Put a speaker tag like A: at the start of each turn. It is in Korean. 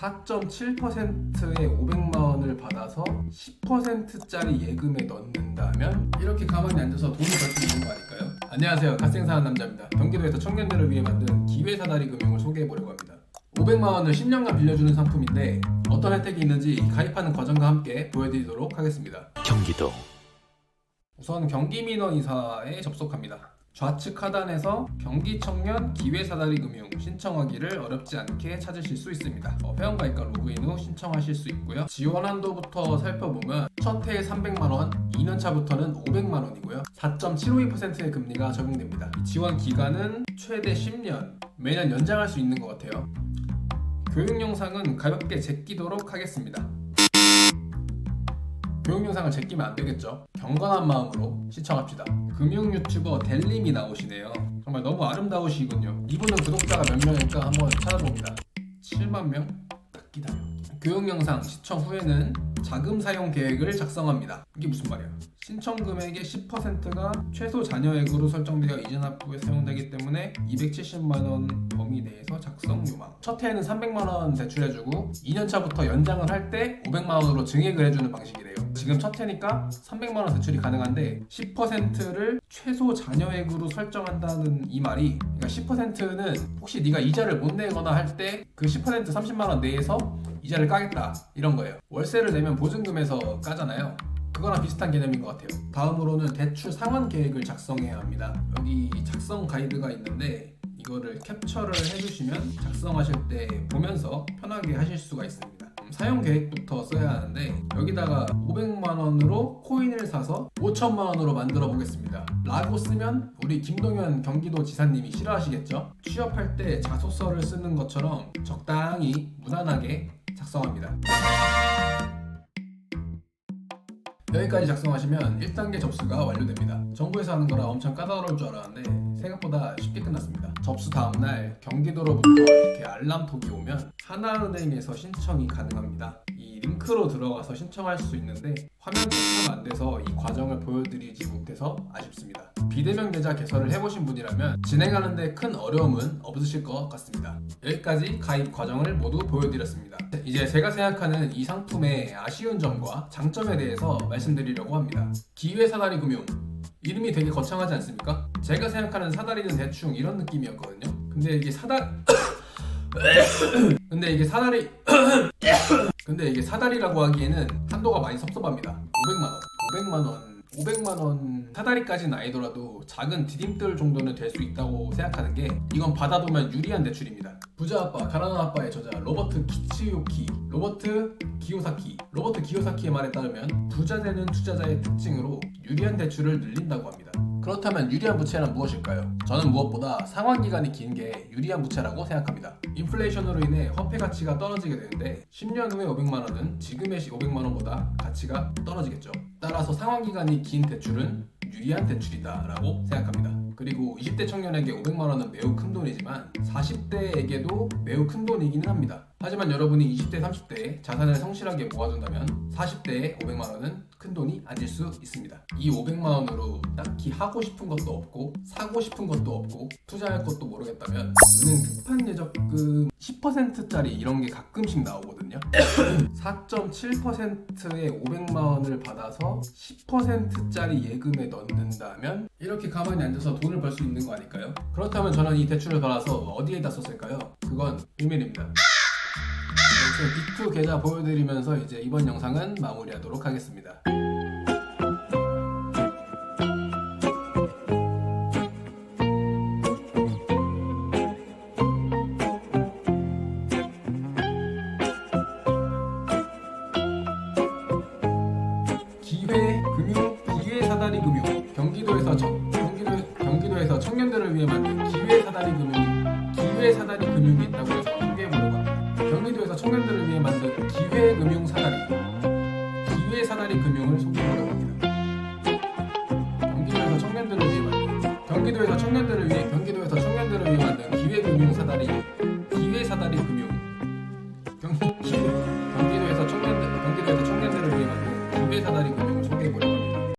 A: 4.7%의 500만 원을 받아서 10%짜리 예금에 넣는다면 이렇게 가만히 앉아서 돈을 벌 수 있는 거 아닐까요? 안녕하세요, 갓생사한 남자입니다. 경기도에서 청년들을 위해 만든 기회사다리 금융을 소개해보려고 합니다. 500만 원을 10년간 빌려주는 상품인데 어떤 혜택이 있는지 가입하는 과정과 함께 보여드리도록 하겠습니다.
B: 경기도
A: 우선 경기민원이사에 접속합니다. 좌측 하단에서 경기청년 기회사다리 금융 신청하기를 어렵지 않게 찾으실 수 있습니다. 회원가입과 로그인 후 신청하실 수 있고요. 지원 한도부터 살펴보면 첫 해에 300만원, 2년차부터는 500만원이고요. 4.752%의 금리가 적용됩니다. 지원 기간은 최대 10년, 매년 연장할 수 있는 것 같아요. 교육 영상은 가볍게 제끼도록 하겠습니다. 교육 영상을 제끼면 안 되겠죠? 경건한 마음으로 시청합시다. 금융 유튜버 델님이 나오시네요. 정말 너무 아름다우시군요. 이분은 구독자가 몇 명일까 한번 찾아봅니다. 7만 명? 딱 기다려. 교육 영상 시청 후에는 자금 사용 계획을 작성합니다. 이게 무슨 말이야? 신청 금액의 10%가 최소 자녀액으로 설정되어 이전 합부에 사용되기 때문에 270만원 범위 내에서 작성 요망. 첫 해에는 300만원 대출해주고 2년차부터 연장을 할 때 500만원으로 증액을 해주는 방식이래요. 지금 첫 해니까 300만원 대출이 가능한데 10%를 최소 자녀액으로 설정한다는 이 말이, 그러니까 10%는 혹시 네가 이자를 못 내거나 할 때 그 10% 30만원 내에서 이자를 까겠다 이런 거예요. 월세를 내면 보증금에서 까잖아요. 그거랑 비슷한 개념인 것 같아요. 다음으로는 대출 상환 계획을 작성해야 합니다. 여기 작성 가이드가 있는데 이거를 캡처를 해주시면 작성하실 때 보면서 편하게 하실 수가 있습니다. 사용 계획부터 써야 하는데 여기다가 500만원으로 코인을 사서 5천만원으로 만들어 보겠습니다 라고 쓰면 우리 김동현 경기도지사님이 싫어하시겠죠? 취업할 때 자소서를 쓰는 것처럼 적당히 무난하게 작성합니다. 여기까지 작성하시면 1단계 접수가 완료됩니다. 정부에서 하는 거라 엄청 까다로울 줄 알았는데 생각보다 쉽게 끝났습니다. 접수 다음날 경기도로부터 이렇게 알람톡이 오면 하나은행에서 신청이 가능합니다. 이 링크로 들어가서 신청할 수 있는데 화면 캡처가 안 돼서 이 과정을 보여드리지 못해서 아쉽습니다. 비대면 계좌 개설을 해보신 분이라면 진행하는데 큰 어려움은 없으실 것 같습니다. 여기까지 가입 과정을 모두 보여드렸습니다. 이제 제가 생각하는 이 상품의 아쉬운 점과 장점에 대해서 말씀드리려고 합니다. 기회사다리 금융, 이름이 되게 거창하지 않습니까? 제가 생각하는 사다리는 대충 이런 느낌이었거든요. 근데 이게 사다리라고 하기에는 한도가 많이 섭섭합니다. 500만원 사다리까지는 아니더라도 작은 디딤돌 정도는 될 수 있다고 생각하는 게, 이건 받아두면 유리한 대출입니다. 부자 아빠 가난한 아빠의 저자 로버트 기요사키의 말에 따르면 부자 되는 투자자의 특징으로 유리한 대출을 늘린다고 합니다. 그렇다면 유리한 부채란 무엇일까요? 저는 무엇보다 상환기간이 긴 게 유리한 부채라고 생각합니다. 인플레이션으로 인해 화폐 가치가 떨어지게 되는데 10년 후에 500만원은 지금의 500만원보다 가치가 떨어지겠죠. 따라서 상환기간이 긴 대출은 유리한 대출이다 라고 생각합니다. 그리고 20대 청년에게 500만원은 매우 큰 돈이지만 40대에게도 매우 큰 돈이기는 합니다. 하지만 여러분이 20대, 30대에 자산을 성실하게 모아둔다면 40대에 500만원은 큰 돈이 아닐 수 있습니다. 이 500만원으로 딱히 하고 싶은 것도 없고 사고 싶은 것도 없고 투자할 것도 모르겠다면 은행 특판 예적금 10%짜리 이런 게 가끔씩 나오거든요. 4.7%의 500만원을 받아서 10%짜리 예금에 넣는다면 이렇게 가만히 앉아서 돈을 벌 수 있는 거 아닐까요? 그렇다면 저는 이 대출을 받아서 어디에다 썼을까요? 그건 비밀입니다. 비트 계좌 보여드리면서 이제 이번 영상은 마무리하도록 하겠습니다. 기회사다리 금융, 경기도에서 청년들을 위해 만든 기회사다리 금융이 있다고 해서 소개해보려고 합니다. 경기도에서 청년들을 위해 만든 기회사다리 금융을 소개해보려고 합니다. 경기도에서 청년들을 위해 만든 기회금융 사다리